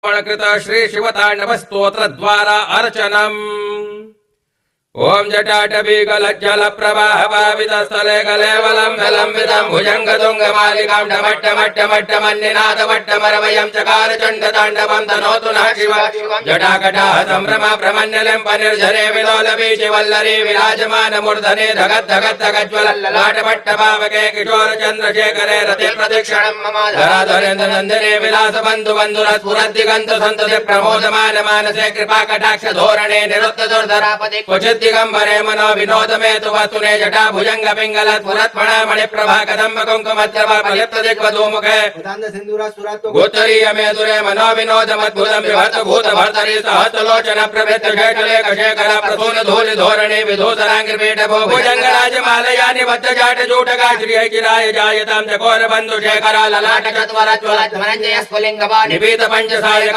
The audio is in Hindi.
कृत श्री शिवतांडव स्तोत्र द्वारा अर्चनम्। ओम जटाटवीगलज्जल प्रवाह भावित स्थले कलेवलं विलंबितं भुजंगतुंग मालिकां डमट्टमट्टमट्टमन्निनाद वट्टमरवयं चकार चण्डताण्डवं तनोतु नः शिव। जटाकटाः सम्भ्रमा प्रमन्यलं पनिर्झरे विलोलबीजि वल्लरी विराजमान मूर्धने धगद्धगद्धगज्ज्वल लाटपट्टभावके किशोर चन्द्रशेखरे रते प्रदक्षिणं मम धराधरेन्द्र नन्दिने विलास बन्धु बन्धुर स्फुरद्दिगन्त सन्तति प्रमोदमान मानसे कृपा कटाक्ष धोरणे निरुक्त दुर्धरापति क्वचित् दिगंबरे मनो विनोद में तु वस्तुने जटा भुजंग पिंगल स्फुरत्मणा मणिप्रभा कदम्ब कुंकुमद्रवा प्रलिप्त दिग्वधूमुखे गोत्तरीय मेदुरे मनो विनोद मद्भुतं विभर्त भूत भर्तरि सहत लोचन प्रवृत्त शेखले कशेखर प्रसून धूलि धोरणे विधूसरांग्रपीठ भो भुजंग राजमालयानि बद्ध जाट जूटका श्रिय चिराय जायतां चकोर बंधु शेखर ललाट चत्वर ज्वल धनंजय स्फुलिंगवा निपीत पंचसाय